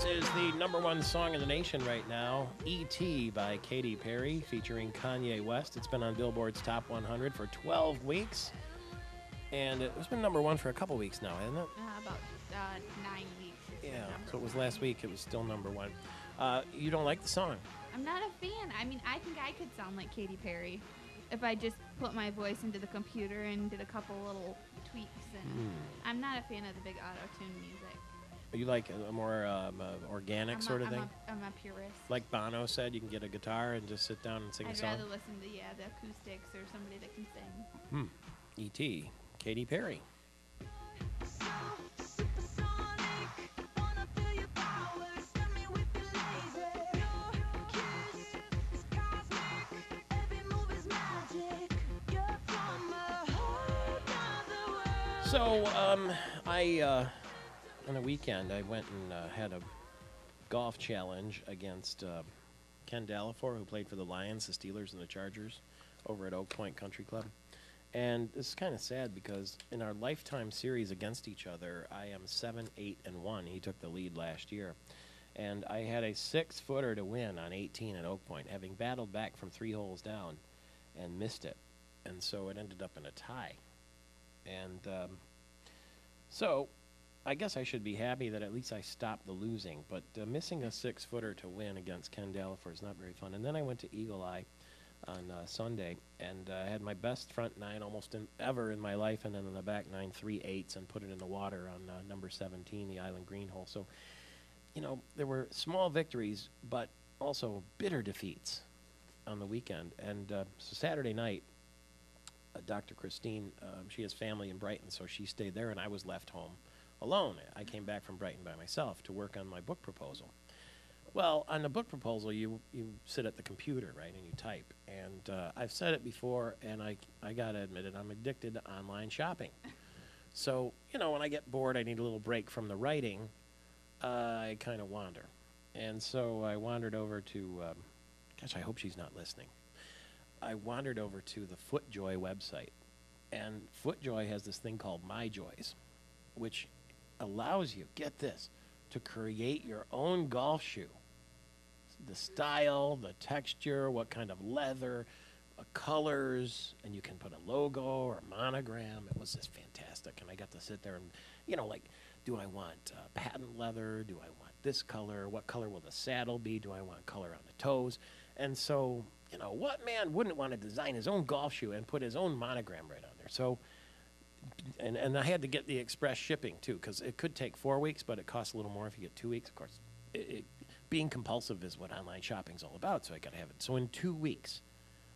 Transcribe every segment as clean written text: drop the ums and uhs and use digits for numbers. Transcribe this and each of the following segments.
Is the number one song in the nation right now, E.T. by Katy Perry, featuring Kanye West. It's been on Billboard's Top 100 for 12 weeks, and it's been number one for a couple weeks now, hasn't it? About 9 weeks. Yeah, so it was last week. It was still number one. You don't like the song? I'm not a fan. I mean, I think I could sound like Katy Perry if I just put my voice into the computer and did a couple little tweaks. And I'm not a fan of the big auto-tune music. You like a more organic sort of thing? I'm a purist. Like Bono said, you can get a guitar and just sit down and sing a song? I'd rather listen to, the acoustics or somebody that can sing. E.T., Katy Perry. So, on the weekend, I went and had a golf challenge against Ken Delafor, who played for the Lions, the Steelers, and the Chargers over at Oak Point Country Club. And this is kind of sad because in our lifetime series against each other, I am 7-8-1. He took the lead last year. And I had a 6-footer to win on 18 at Oak Point, having battled back from 3 holes down and missed it. And so it ended up in a tie. And so I guess I should be happy that at least I stopped the losing. But missing a 6-footer to win against Ken Delafor is not very fun. And then I went to Eagle Eye on Sunday, and I had my best front 9 almost ever in my life, and then in the back 9, 3/8, and put it in the water on number 17, the Island Green hole. So, there were small victories, but also bitter defeats on the weekend. And so Saturday night, Dr. Christine, she has family in Brighton, so she stayed there, and I was left home alone. I came back from Brighton by myself to work on my book proposal. Well, on the book proposal, you sit at the computer, right, and you type. And I've said it before, and I got to admit it, I'm addicted to online shopping. So, when I get bored, I need a little break from the writing, I kind of wander. And so I wandered over to, gosh, I hope she's not listening. I wandered over to the FootJoy website. And FootJoy has this thing called MyJoys, which allows you, get this, to create your own golf shoe. The style, the texture, what kind of leather, colors, and you can put a logo or a monogram. It was just fantastic. And I got to sit there and, do I want patent leather? Do I want this color? What color will the saddle be? Do I want color on the toes? And so, what man wouldn't want to design his own golf shoe and put his own monogram right on there? So, and I had to get the express shipping, too, because it could take 4 weeks, but it costs a little more if you get 2 weeks. Of course, being compulsive is what online shopping is all about, so I got to have it. So in 2 weeks,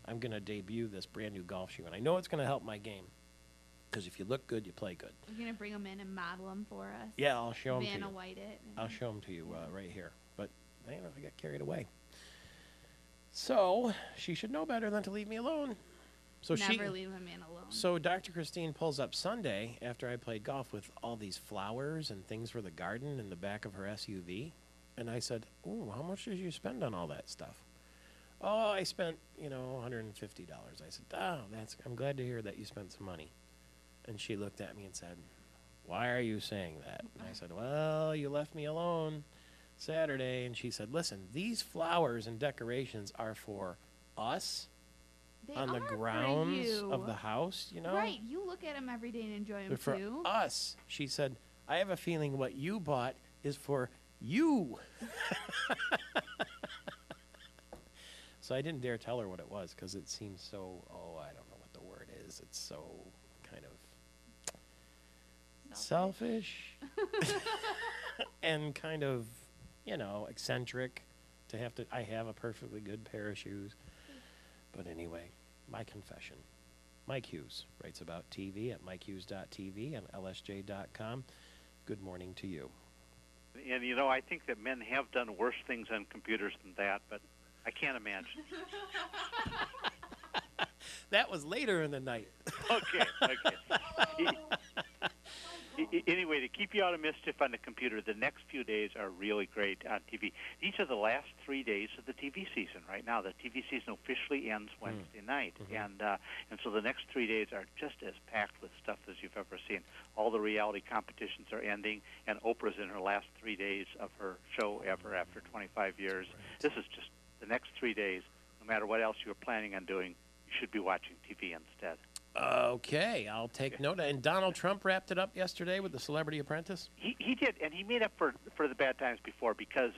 I'm going to debut this brand-new golf shoe, and I know it's going to help my game, because if you look good, you play good. You're going to bring them in and model them for us? Yeah, I'll show them to you. Vanna White it. I'll show them to you right here. But, I got carried away. So, she should know better than to leave me alone. So Never leave a man alone. So Dr. Christine pulls up Sunday after I played golf with all these flowers and things for the garden in the back of her SUV. And I said, "Ooh, how much did you spend on all that stuff?" "Oh, I spent, $150. I said, "Oh, I'm glad to hear that you spent some money." And she looked at me and said, "Why are you saying that?" And I said, "Well, you left me alone Saturday." And she said, "Listen, these flowers and decorations are for us on the grounds of the house, Right, you look at them every day and enjoy them, They're too. for us." She said, "I have a feeling what you bought is for you." So I didn't dare tell her what it was because it seems so, I don't know what the word is. It's so kind of selfish and kind of, eccentric to have to. I have a perfectly good pair of shoes. But anyway, my confession. Mike Hughes writes about TV at mikehughes.tv and lsj.com. Good morning to you. And, I think that men have done worse things on computers than that, but I can't imagine. That was later in the night. Okay. Anyway, to keep you out of mischief on the computer, the next few days are really great on TV. These are the last 3 days of the TV season right now. The TV season officially ends Wednesday night, and so the next 3 days are just as packed with stuff as you've ever seen. All the reality competitions are ending, and Oprah's in her last 3 days of her show ever after 25 years. Right. This is just the next 3 days. No matter what else you were planning on doing, you should be watching TV instead. Okay, I'll take note. And Donald Trump wrapped it up yesterday with the Celebrity Apprentice? He did, and he made up for the bad times before because,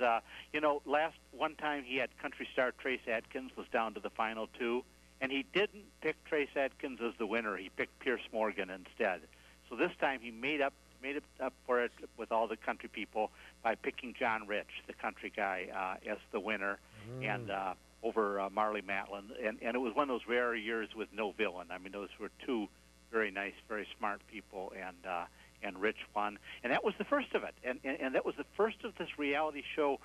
last one time he had country star Trace Adkins was down to the final two, and he didn't pick Trace Adkins as the winner. He picked Pierce Morgan instead. So this time he made it up for it with all the country people by picking John Rich, the country guy, as the winner, and over Marley Matlin, and it was one of those rare years with no villain. I mean, those were two very nice, very smart people, and Rich won, and that was the first of it, and that was the first of this reality show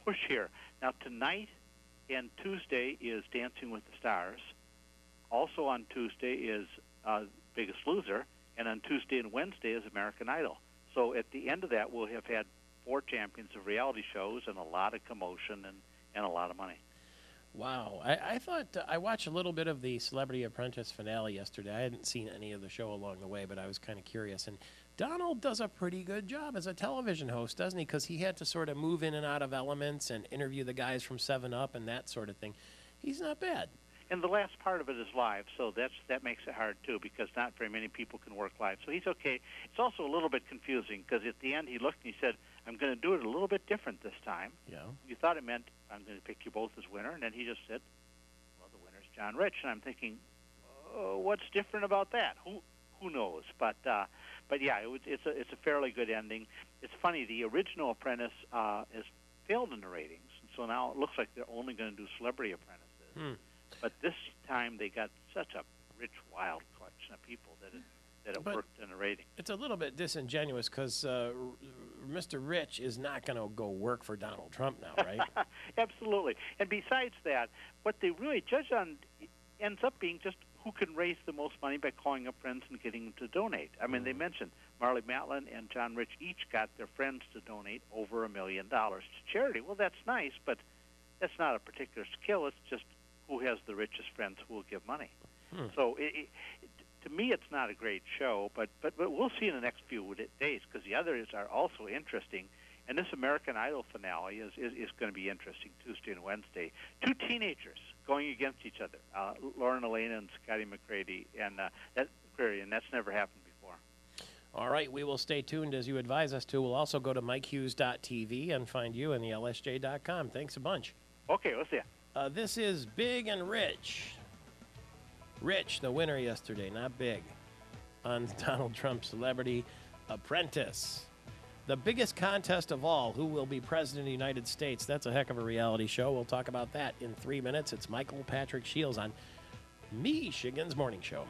push here. Now tonight and Tuesday is Dancing with the Stars. Also on Tuesday is Biggest Loser, and on Tuesday and Wednesday is American Idol. So at the end of that, we'll have had 4 champions of reality shows and a lot of commotion and a lot of money. Wow. I thought I watched a little bit of the Celebrity Apprentice finale yesterday. I hadn't seen any of the show along the way, but I was kind of curious. And Donald does a pretty good job as a television host, doesn't he? Because he had to sort of move in and out of elements and interview the guys from 7-Up and that sort of thing. He's not bad. And the last part of it is live, so that makes it hard, too, because not very many people can work live. So he's okay. It's also a little bit confusing, because at the end he looked and he said, I'm going to do it a little bit different this time. Yeah. You thought it meant I'm going to pick you both as winner, and then he just said, well, the winner's John Rich. And I'm thinking, what's different about that? Who knows? But yeah, it's a fairly good ending. It's funny, the original Apprentice has failed in the ratings, and so now it looks like they're only going to do Celebrity Apprentices. But this time they got such a rich, wild collection of people that it worked in the rating. It's a little bit disingenuous because Mr. Rich is not going to go work for Donald Trump now, right? Absolutely. And besides that, what they really judge on ends up being just who can raise the most money by calling up friends and getting them to donate. I mean, they mentioned Marley Matlin and John Rich each got their friends to donate over $1 million to charity. Well, that's nice, but that's not a particular skill. It's just who has the richest friends who will give money. So to me, it's not a great show, but we'll see in the next few days because the others are also interesting. And this American Idol finale is going to be interesting Tuesday and Wednesday. 2 teenagers going against each other, Lauren Elena and Scotty McCready, and that's never happened before. All right, we will stay tuned as you advise us to. We'll also go to MikeHughes.tv and find you on the LSJ.com. Thanks a bunch. Okay, we'll see ya. This is Big and Rich. Rich, the winner yesterday, not Big, on Donald Trump's Celebrity Apprentice. The biggest contest of all, who will be president of the United States. That's a heck of a reality show. We'll talk about that in 3 minutes. It's Michael Patrick Shields on Michigan's Morning Show.